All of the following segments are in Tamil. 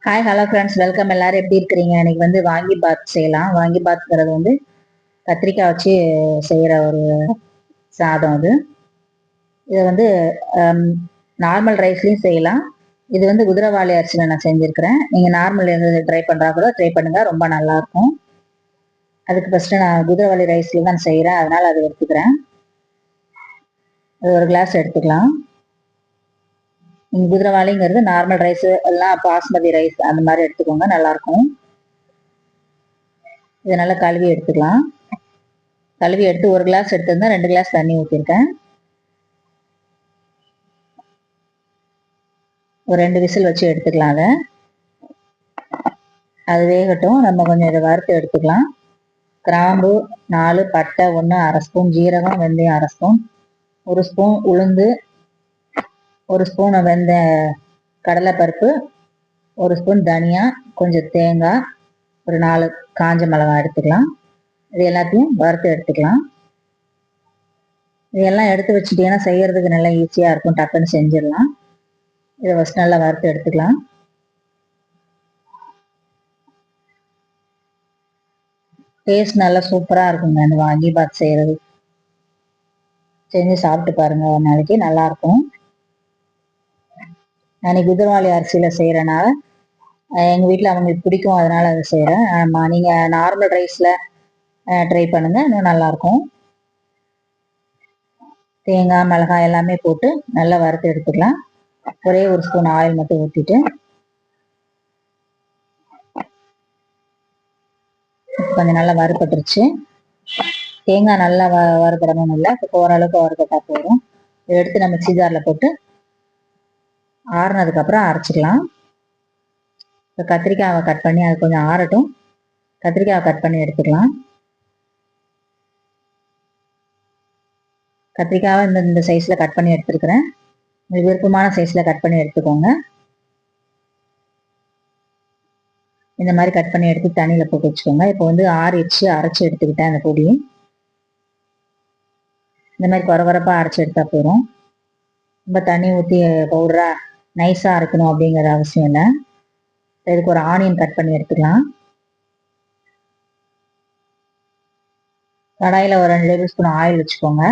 Hi hello friends, welcome. எல்லாரும் எப்படி இருக்கிறீங்க? இன்னைக்கு வாங்கி பாத் செய்யலாம். வாங்கி பாத்ங்கிறது கத்திரிக்காய் வச்சு செய்கிற ஒரு சாதம். இதை நார்மல் ரைஸ்லையும் செய்யலாம். இது குதிரைவாளி அரிசியில் நான் செஞ்சுருக்கிறேன். நீங்கள் நார்மல் ட்ரை பண்ணுறா கூட ட்ரை பண்ணுங்க, ரொம்ப நல்லாயிருக்கும். அதுக்கு ஃபஸ்ட்டு நான் குதிரைவாளி ரைஸ்ல தான் செய்கிறேன், அதனால் அதை எடுத்துக்கிறேன். அது ஒரு கிளாஸ் எடுத்துக்கலாம். குதிரைவாளிங்கிறது நார்மல் ரைஸ் எல்லாம் பாஸ்மதி ரைஸ் அந்த மாதிரி எடுத்துக்கோங்க, நல்லாயிருக்கும். இதை நல்லா கழுவி எடுத்துக்கலாம். கழுவி எடுத்து ஒரு கிளாஸ் எடுத்திருந்தா 2 கிளாஸ் தண்ணி ஊற்றிருக்கேன். ஒரு 2 விசில் வச்சு எடுத்துக்கலாம். அது வேகட்டும். நம்ம கொஞ்சம் இதை வறுத்து எடுத்துக்கலாம். கிராம்பு 4, பட்டை 1, அரை ஸ்பூன் ஜீரகம், வெந்தயம் அரை ஸ்பூன், 1 ஸ்பூன் உளுந்து, 1 ஸ்பூன் கடலைப்பருப்பு, 1 ஸ்பூன் தனியா, கொஞ்சம் தேங்காய், ஒரு 4 காஞ்ச மிளகாய் எடுத்துக்கலாம். இது எல்லாத்தையும் வறுத்து எடுத்துக்கலாம். இதெல்லாம் எடுத்து வச்சுட்டீங்கன்னா செய்யறதுக்கு நல்லா ஈஸியாக இருக்கும், டக்குன்னு செஞ்சிடலாம். இதை ஃபஸ்ட் நல்லா வறுத்து எடுத்துக்கலாம். டேஸ்ட் நல்லா சூப்பராக இருக்குங்க இந்த வாங்கி பாத் செய்கிறது. செஞ்சு சாப்பிட்டு பாருங்க, ஒரு நாளைக்கு நல்லாயிருக்கும். நான் குதிரவாளி அரிசியில் செய்கிறேனால எங்கள் வீட்டில் அவங்களுக்கு பிடிக்கும், அதனால் அதை செய்கிறேன். ஆமாம், நீங்கள் நார்மல் ரைஸில் ட்ரை பண்ணுங்கள், இன்னும் நல்லாயிருக்கும். தேங்காய் மிளகாய் எல்லாமே போட்டு நல்லா வறுத்து எடுத்துக்கலாம். ஒரே 1 ஸ்பூன் ஆயில் மட்டும் ஊற்றிட்டு கொஞ்சம் நல்லா வறுப்பட்டுருச்சு. தேங்காய் நல்லா வறுபடணும், இல்லை ஓரளவுக்கு வறுப்பட்டா போதும். இதை எடுத்து நம்ம மிக்ஸி ஜாரில் போட்டு ஆறுனதுக்கப்புறம் அரைச்சிக்கலாம். இப்போ கத்திரிக்காவை கட் பண்ணி அது கொஞ்சம் ஆறட்டும். கத்திரிக்காவை கட் பண்ணி எடுத்துக்கலாம். கத்திரிக்காவை இந்த சைஸில் கட் பண்ணி எடுத்துருக்கிறேன். விருப்பமான சைஸில் கட் பண்ணி எடுத்துக்கோங்க. இந்த மாதிரி கட் பண்ணி எடுத்து தண்ணியில் போட்டு வச்சுக்கோங்க. இப்போ ஆறிடுச்சு, அரைச்சி எடுத்துக்கிட்டேன். அந்த பொடி இந்த மாதிரி குறகுறப்பாக அரைச்சி எடுத்தா போதும். ரொம்ப தண்ணி ஊற்றி பவுடரா நைஸாக அரைக்கணும் அப்படிங்கிற அவசியம் இல்லை. இதுக்கு ஒரு ஆனியன் கட் பண்ணி எடுத்துக்கலாம். கடாயில் ஒரு 2 டேபிள் ஸ்பூன் ஆயில் வச்சுக்கோங்க.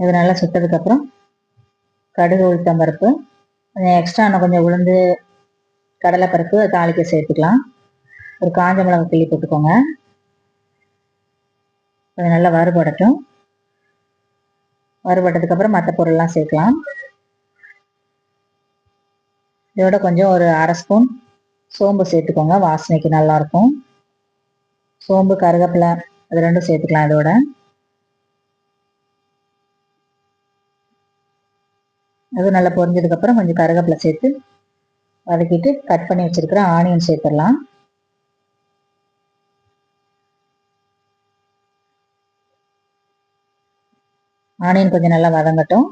இது நல்லா சுட்டதுக்கப்புறம் கடுகு, உளுத்தம் பருப்பு, கொஞ்சம் எக்ஸ்ட்ரா கொஞ்சம் உளுந்து, கடலைப்பருப்பு தாளிக்க சேர்த்துக்கலாம். ஒரு காஞ்ச மிளகாய் கிள்ளி போட்டுக்கோங்க. கொஞ்சம் நல்லா வறுபடட்டும். வறுபட்டதுக்கப்புறம் மற்ற பொருள்லாம் சேர்க்கலாம். இதோட கொஞ்சம் ஒரு அரை ஸ்பூன் சோம்பு சேர்த்துக்கோங்க, வாசனைக்கு நல்லாயிருக்கும். சோம்பு, கருவேப்பிலை அது ரெண்டும் சேர்த்துக்கலாம். இதோட அது நல்லா பொரிஞ்சதுக்கப்புறம் கொஞ்சம் கருவேப்பிலை சேர்த்து வதக்கிட்டு கட் பண்ணி வச்சிருக்கிற ஆனியன் சேர்த்துடலாம். ஆனியன் கொஞ்சம் நல்லா வதங்கட்டும்.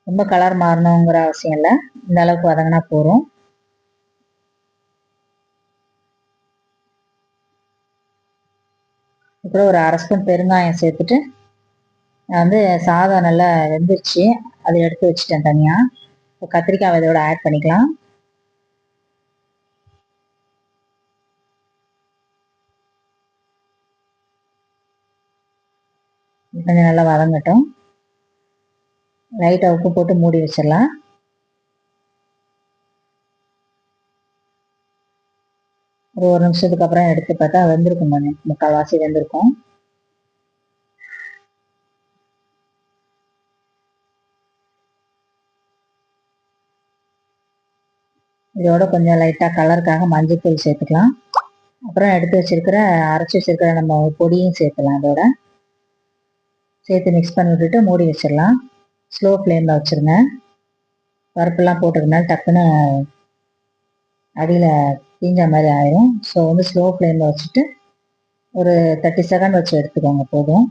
ரொம்ப கலர் மாறணுங்கிற அவசியம் இல்லை, இந்த அளவுக்கு வதங்கினா போதும். அப்புறம் ஒரு அரை ஸ்பூன் பெருங்காயம் சேர்த்துட்டு நான் சாதம் நல்லா வெந்துருச்சு, அதை எடுத்து வச்சுட்டேன் தனியாக. இப்போ கத்திரிக்காய் இதோட ஆட் பண்ணிக்கலாம். கொஞ்சம் நல்லா வதங்கட்டும். லைட்டாக உப்பு போட்டு மூடி வச்சிடலாம். ஒரு நிமிஷத்துக்கு அப்புறம் எடுத்து பார்த்தா வெந்திருக்கும், கொஞ்சம் முக்கால்வாசி வெந்திருக்கும். இதோட கொஞ்சம் லைட்டாக கலருக்காக மஞ்சள் தூள் சேர்த்துக்கலாம். அப்புறம் எடுத்து வச்சிருக்கிற அரைச்சி வச்சிருக்கிற நம்ம பொடியும் சேர்த்துலாம். அதோட சேர்த்து மிக்ஸ் பண்ணி விட்டுட்டு மூடி வச்சிடலாம். ஸ்லோ ஃப்ளேமில் வச்சுருங்க. பருப்புலாம் போட்டுக்கனால டக்குன்னு அடியில் தீஞ்ச மாதிரி ஆயிடும். ஸோ ஸ்லோ ஃப்ளேமில் வச்சுட்டு ஒரு 30 செகண்ட் வச்சு எடுத்துக்கோங்க, போதும்.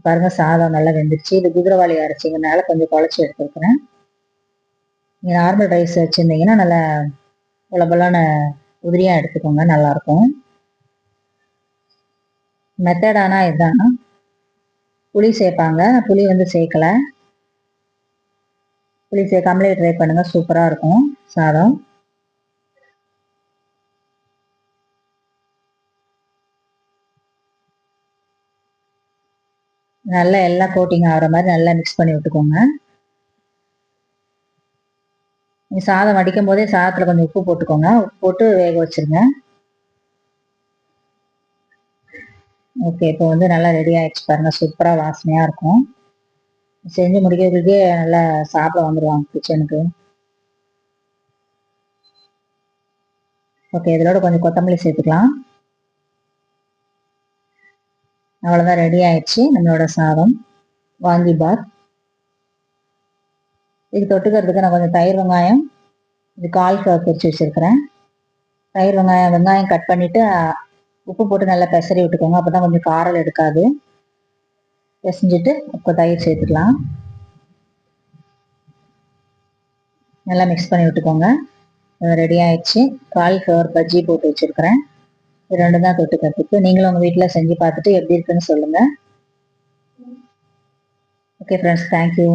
பாருங்கள், சாதம் நல்லா வெந்துருச்சு. இது குதிரைவாளி அரைச்சிங்கனால கொஞ்சம் குழச்சி எடுத்துருக்குறேன். நீங்கள் நார்மல் ரைஸ் வச்சுருந்தீங்கன்னா நல்லா உலபலான உதிரியாக எடுத்துக்கோங்க, நல்லாயிருக்கும். மெத்தட் ஆனால் இதுதான். புளி சேர்ப்பாங்க, புளி வந்து சேர்க்கல. புளி சேர்க்காமலே ட்ரை பண்ணுங்க, சூப்பரா இருக்கும் சாதம். நல்லா எல்லாம் கோட்டிங் ஆகிற மாதிரி நல்லா மிக்ஸ் பண்ணி விட்டுக்கோங்க. சாதம் வடிக்கும் போதே சாதத்துல கொஞ்சம் உப்பு போட்டுக்கோங்க, உப்பு போட்டு வேக வச்சிருங்க. ஓகே, இப்போ வந்து நல்லா ரெடி ஆயிடுச்சு பாருங்க, சூப்பரா வாசனையா இருக்கும். செஞ்சு முடிக்கிறதுக்கே நல்லா சாப்பிட வந்துடுவாங்க கிச்சனுக்கு. ஓகே, இதோட கொஞ்சம் கொத்தமல்லி சேர்த்துக்கலாம். அவ்வளோதான், ரெடி ஆயிடுச்சு நம்மளோட சாதம் வாங்கிபாத். இது தொட்டுக்கிறதுக்கு நான் கொஞ்சம் தயிர் வெங்காயம், இது காலிஃப்ளவர் பொரிச்சு வச்சிருக்கிறேன். தயிர் வெங்காயம் கட் பண்ணிட்டு உப்பு போட்டு நல்லா பெசரி விட்டுக்கோங்க, அப்பதான் கொஞ்சம் காரம் எடுக்காது. பிசைஞ்சிட்டு இப்போ தயிர் சேர்த்துக்கலாம். நல்லா மிக்ஸ் பண்ணி விட்டுக்கோங்க. ரெடி ஆயிடுச்சு. காலிஃப்ளவர் பஜ்ஜி போட்டு வச்சிருக்கிறேன். இது ரெண்டு தான் தொட்டுக்கிறதுக்கு. நீங்களும் உங்க வீட்டில் செஞ்சு பார்த்துட்டு எப்படி இருக்குன்னு சொல்லுங்க. Okay friends, thank you.